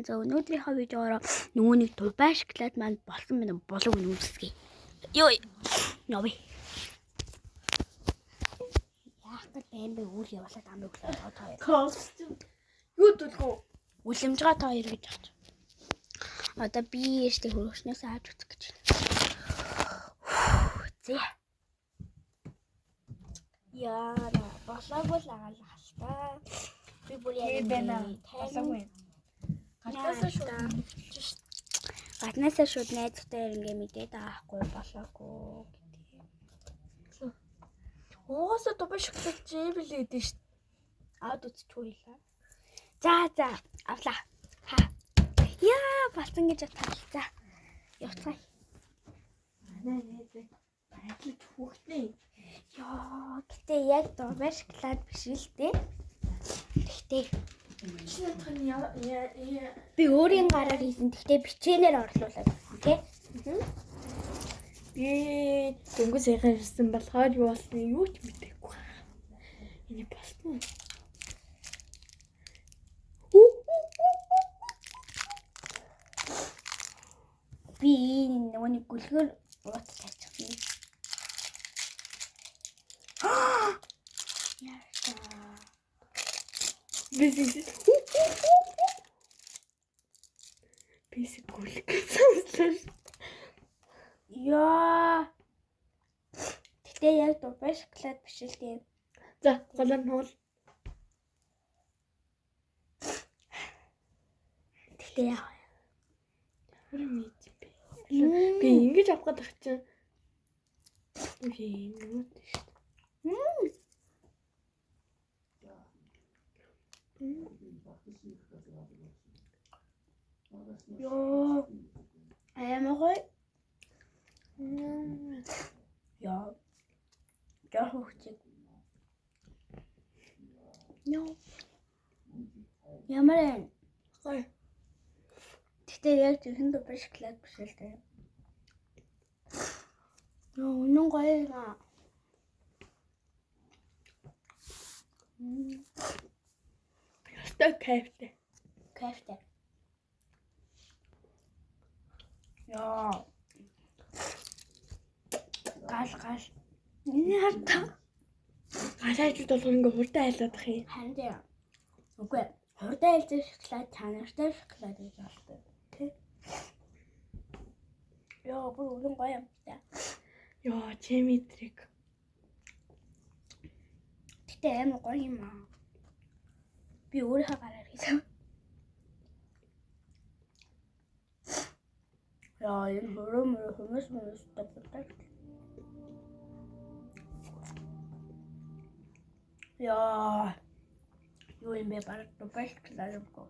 байна. За өнөөдрийнхөө видеоор нөгөө нэг Дубай шоколад маань болсон байна. Болов үнэсгэе. Йой. Нови. Яах гэж баймбай үйл явуулаад амиг өглөө тоо. Костюм. Юу дөлгөө? Үлэмжгээ тоо гэж авч. Одоо би яштэй хөрөшнөөс ааж үзэх гэж байна. Зэ. Яара, болоогүй л агаалаа. Би бүр яг болоогүй. Гаднаасаа шууд найзтай ингээ мэдээд аахгүй болоогүй гэдэг. Угаасаа Дубай шоколад жибл гэдэг шүү. Аваад үзчихгүй хэлээ. За авлаа. Ха. Яа, болсон гэж бодсон. За. Явцгаая. Манай найз байдлаа хүүхдээ. Яа, гэтээ яг Дубай шоколад биш л дээ. Тэгтээ би өөрийн гараар хийсэн. Тэгтээ бичээнээр орлуулад байна, тий? Би дөнгөж саяхан ирсэн болохоор юу болсныг юу ч мэдэхгүй. Энийг болсон. Би нөгөө нэг гүлгөр ууц тавьчихсан. Бисик гүлг гэсэн. Яа. Тэгтээ яг Дубай шоколад биш л дээ. За, голоор нь хуул. Тэгтээ яа. Би ингэж авах гэдэг чинь. Би нүд шүү. Яа. Аймагой. Яа. Яах вэ? Яа. Ямар Гой. тэгтээ яг зөвхөн Дубай шоколад биш л дээ. Яа, үнэн гоё юм аа. Ястай кайфтай. Кайфтай. Яа. Гал. Энэ хатаа. Галаажууд болох ингээ хурдан айлаадах юм. Харин тийм. Үгүй. Хурдан айлзах шоколад чанартай шоколад гэж болтой. Тэ? Яа, бүр үнэн гоё юм та. Яа, чемитрик. Гэтэ амар гоё юм аа. Би өөрийнхөө гараар хийсэн. Яа, энэ хүмүүс таптай. Яа. Юу юм бэ? Бараг Дубай шоколад юм гоо.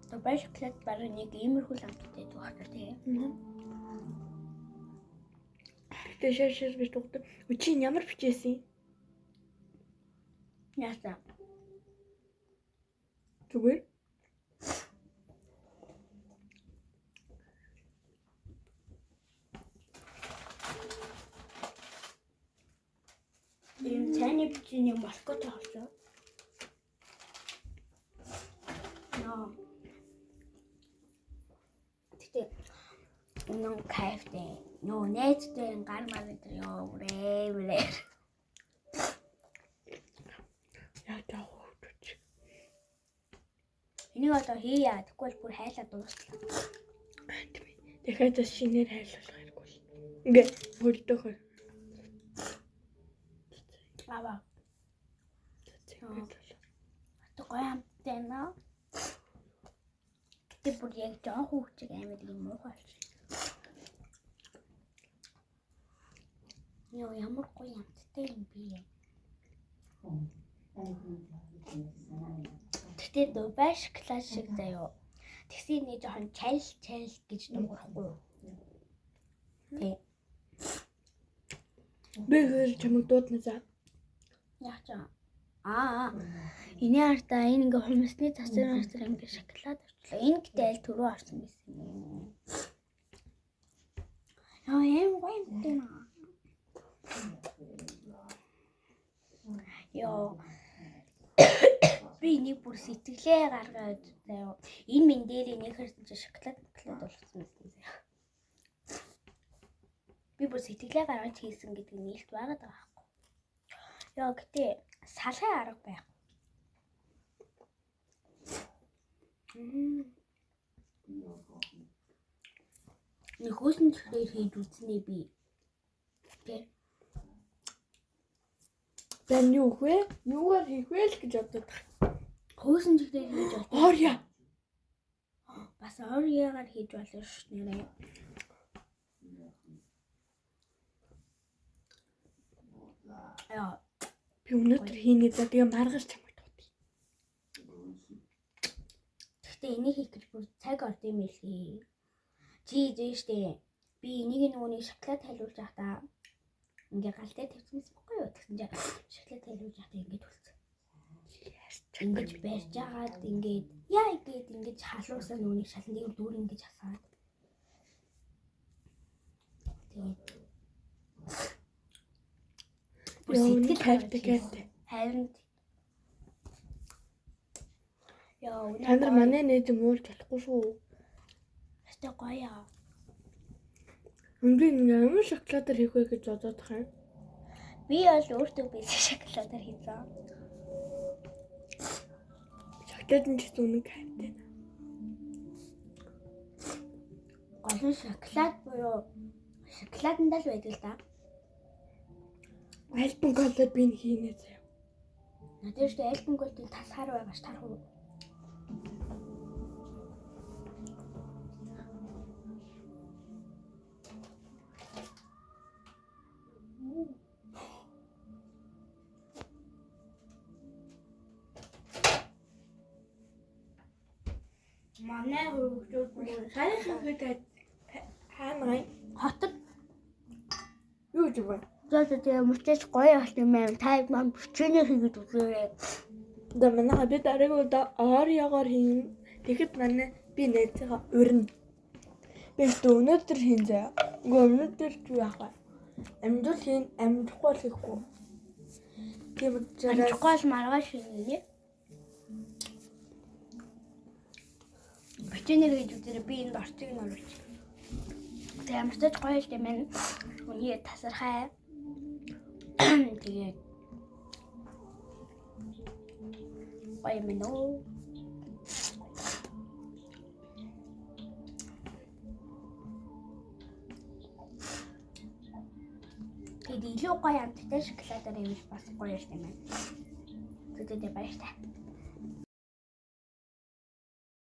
Дубай шоколад бараг нэг иймэрхүү ламттай зүгээр тийм. Тэгээ шаш биш дугтав. Чи ямар бичээсэн? Яасан. Зүгээр. Ийм цайны бичээний маскот авсан. Яа. Тэгтээ үнэн кайфтай. Нөө найзтай гар мар энэ ёо үрээ. Яа таах. Энийг одоо хийя. Тэгвэл бүр хайлаад дуусна. Дахиад шинээр хайлуулах хэрэггүй. Ингээ хөлдөөхөр. Аваа. Одоо гоё амттай наа. Гэтэ бүр яг жоох хүүхчиг амар юм муухай болсон. Яа, ямар гоё амттай юм бэ? Гэтэ Дубай шоколад шиг заяо. Тэгсээ нэг жоохон чал гэж дуурахгүй юу? Тэ. Би хэр чамд дуудна за. Яач энэ артаа энэ ингээ хүмүүсний засвар ингээ шоколад авчлаа. Энэ гэдэг аль түрүү авсан байсан юм. Яа, юм гоё юм. Яа. Би энийг бүр сэтгэлээ гаргаад заяа. Энэ минь дээр энийг хэрсэн чи шоколад болгосон байсан заяа. Би бүр сэтгэлээ гаргаж хийсэн гэдэг нь илт байгаад байгаа байхгүй. Яа гэтээ салхай арга байх. Нэг хөөсөн чихрээр хийж үзнэ би. Тэ. Dan юу вэ? Юугаар хийх вэ л гэж боддог. Хөөсөн чихрээр хийж бол. Орё. Бас орёгаар хийж болно шүү нэрээ. Яа. Би өнөөдөр хийнэ за тэгээ маргаж чамд тууд. Гэхдээ энийг хийх гэж бүр цаг орд юм хэлхий. Чи зээштэй. Би энийг нөгөөний шоколад тайлуулж байхдаа ингээ галтай тавьчихсан байхгүй юу? Тэгсэн чинь шоколад тайлуулж байхдаа ингээ төлсөн. Ингэж барьж агаад ингээд яа игээд ингэж халуусаа нүуний шалныг дүүр ингэж хасаад. Тэгээд Сэтгэл хайртай. Харин яа Та нар манай нээд муулж болохгүй шүү. Хэвээ гоё. Өндөр ямар шоколадаар хийх вэ гэж бодоод байгаа юм. Би бол өөртөө бийсэн шоколадаар хийсэн. Шоколад нь ч үнэн хайртай. Гол нь шоколад буюу шоколадандаа л байдаг л да. Альбан колод би хийнэ заяа. Надад ч альбан голдын тасгаар байгаа ш тарах уу. Манай хөргөчүүд Саяхан хөтөд хаана хотод юу ч вэ? зөөлөд мөчөж гоё болт юм аа. Та маань бүчээний хийгээд үзээрэй. Да манай бид арайгуудаа орёогоор хийн. Тэгэхэд манай би нээцээ урна. Би өнөөдөр хийн заяа. Өнөөдөр ч яах вэ? Амжуул хийн, амжихгүй л хийхгүй. Тийм учраас Амжихгүй маргааш хийе. Бүчээний хийж үзээрэй. Би энэ орцыг нь оруулж. Тэгээ мөчөж гоё л юм аа. Үний тасархай. Тэгээд гоё юм нөө. Тэгээд илүү гоё амттай шоколадаар юм бас гоё юм аа. Тэтэд баяртай.